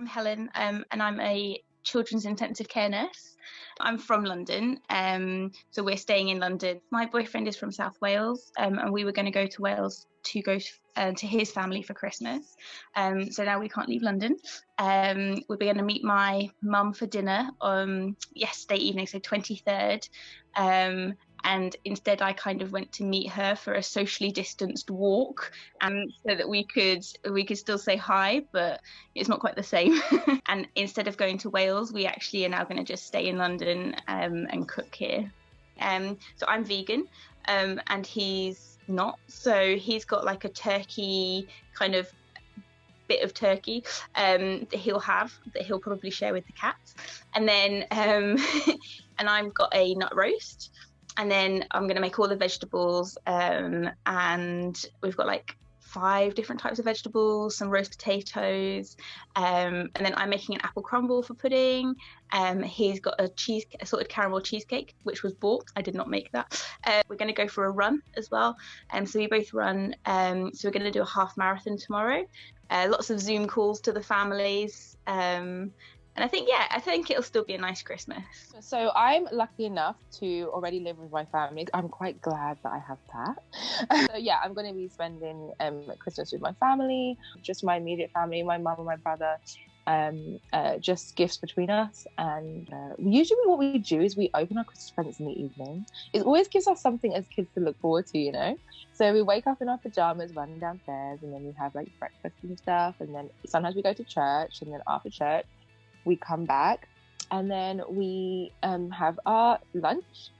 I'm Helen, and I'm a children's intensive care nurse. I'm from London, so we're staying in London. My boyfriend is from South Wales, and we were going to go to Wales to go to his family for Christmas. So now we can't leave London. We're going to meet my mum for dinner yesterday evening, so 23rd. And instead I kind of went to meet her for a socially distanced walk, so that we could still say hi, but it's not quite the same. And instead of going to Wales, we actually are now going to just stay in London and cook here. So I'm vegan, and he's not, so he's got like a turkey kind of bit of turkey that he'll probably share with the cats, and then and I've got a nut roast. And then I'm going to make all the vegetables, and we've got like 5 different types of vegetables, some roast potatoes, and then I'm making an apple crumble for pudding. He's got a sorted caramel cheesecake, which was bought. I did not make that. We're going to go for a run as well. So we both run. So we're going to do a half marathon tomorrow. Lots of Zoom calls to the families. And I think it'll still be a nice Christmas. So I'm lucky enough to already live with my family. I'm quite glad that I have that. So yeah, I'm going to be spending Christmas with my family, just my immediate family, my mum and my brother, just gifts between us. And usually what we do is we open our Christmas presents in the evening. It always gives us something as kids to look forward to, you know? So we wake up in our pajamas, running downstairs, and then we have like breakfast and stuff. And then sometimes we go to church, and then after church, we come back, and then we have our lunch,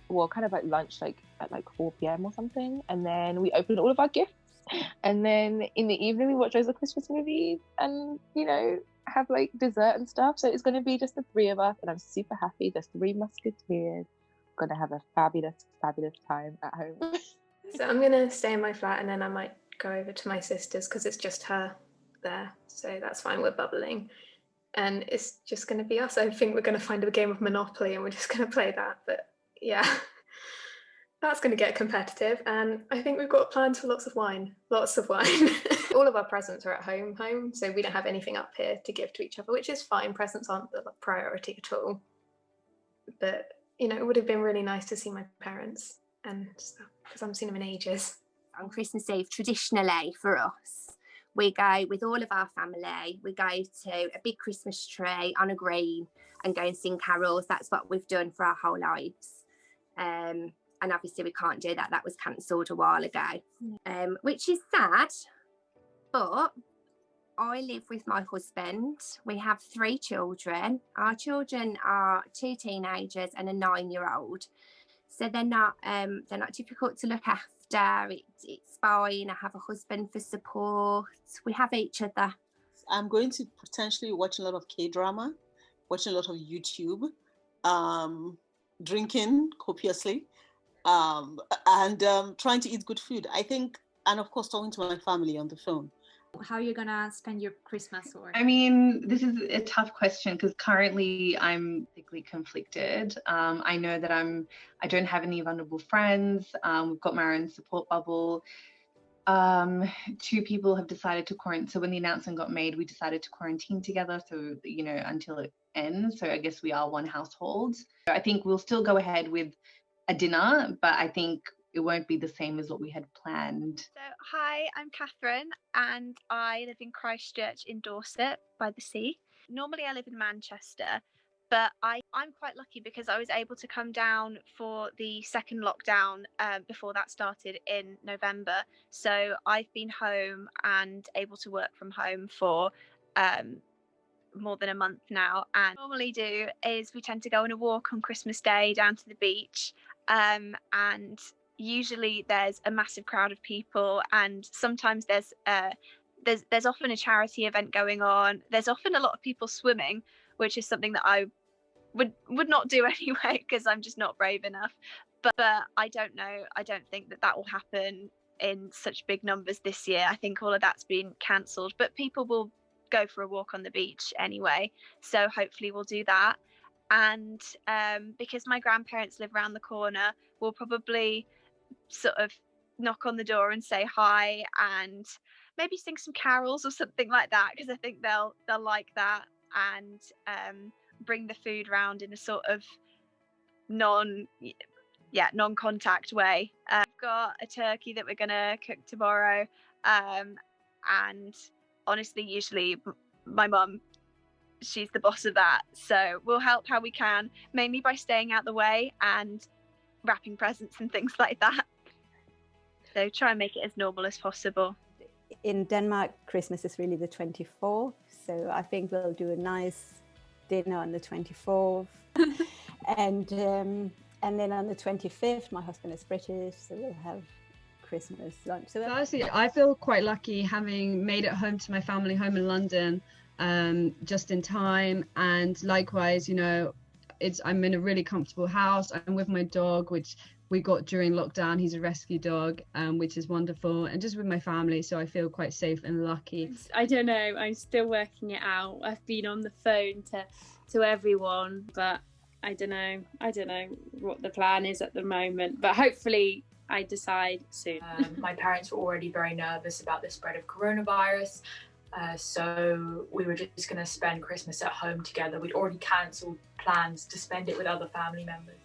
well, kind of like lunch like at like 4 p.m. or something, and then we open all of our gifts, and then in the evening we watch loads of Christmas movies and, you know, have like dessert and stuff. So it's going to be just the 3 of us, and I'm super happy. There's 3 musketeers. Going to have a fabulous time at home. So I'm going to stay in my flat, and then I might go over to my sister's because it's just her there, so that's fine. We're bubbling. And it's just going to be us. I think we're going to find a game of Monopoly and we're just going to play that. But yeah, that's going to get competitive. And I think we've got plans for lots of wine. All of our presents are at home. So we don't have anything up here to give to each other, which is fine. Presents aren't the priority at all. But, you know, it would have been really nice to see my parents and stuff, because I haven't seen them in ages. On Christmas Eve, traditionally for us, we go with all of our family, we go to a big Christmas tree on a green and go and sing carols. That's what we've done for our whole lives. And obviously we can't do that. That was cancelled a while ago, which is sad. But I live with my husband. We have 3 children. Our children are 2 teenagers and a 9-year-old. So they're not difficult to look after. It's fine. I have a husband for support. We have each other. I'm going to potentially watch a lot of K-drama, watching a lot of YouTube, drinking copiously, and trying to eat good food, I think, and of course talking to my family on the phone. How are you gonna spend your Christmas? I mean, this is a tough question because currently I'm thickly conflicted. I know that I don't have any vulnerable friends. We've got my own support bubble. 2 people have decided to quarantine. So when the announcement got made, we decided to quarantine together. So, you know, until it ends. So I guess we are one household. I think we'll still go ahead with a dinner, but I think it won't be the same as what we had planned. So, hi, I'm Catherine, and I live in Christchurch in Dorset by the sea. Normally I live in Manchester, but I'm quite lucky because I was able to come down for the second lockdown before that started in November. So I've been home and able to work from home for more than a month now. And what we normally do is we tend to go on a walk on Christmas Day down to the beach, and usually there's a massive crowd of people, and sometimes there's often a charity event going on. There's often a lot of people swimming, which is something that I would not do anyway because I'm just not brave enough. But I don't know. I don't think that will happen in such big numbers this year. I think all of that's been cancelled, but people will go for a walk on the beach anyway. So hopefully we'll do that. And because my grandparents live around the corner, we'll probably sort of knock on the door and say hi, and maybe sing some carols or something like that, because I think they'll like that, and bring the food round in a sort of non-contact way. We've got a turkey that we're gonna cook tomorrow, and honestly, usually my mum, she's the boss of that, so we'll help how we can, mainly by staying out the way and wrapping presents and things like that. So try and make it as normal as possible. In Denmark, Christmas is really the 24th, so I think we'll do a nice dinner on the 24th. and then on the 25th, my husband is British, so we'll have Christmas lunch. So honestly, I feel quite lucky having made it home to my family home in London just in time, and likewise, you know, I'm in a really comfortable house. I'm with my dog, which we got during lockdown. He's a rescue dog, which is wonderful, and just with my family, so I feel quite safe and lucky. I don't know, I'm still working it out. I've been on the phone to everyone, but I don't know what the plan is at the moment, but hopefully I decide soon. My parents were already very nervous about the spread of coronavirus, so we were just going to spend Christmas at home together. We'd already cancelled plans to spend it with other family members.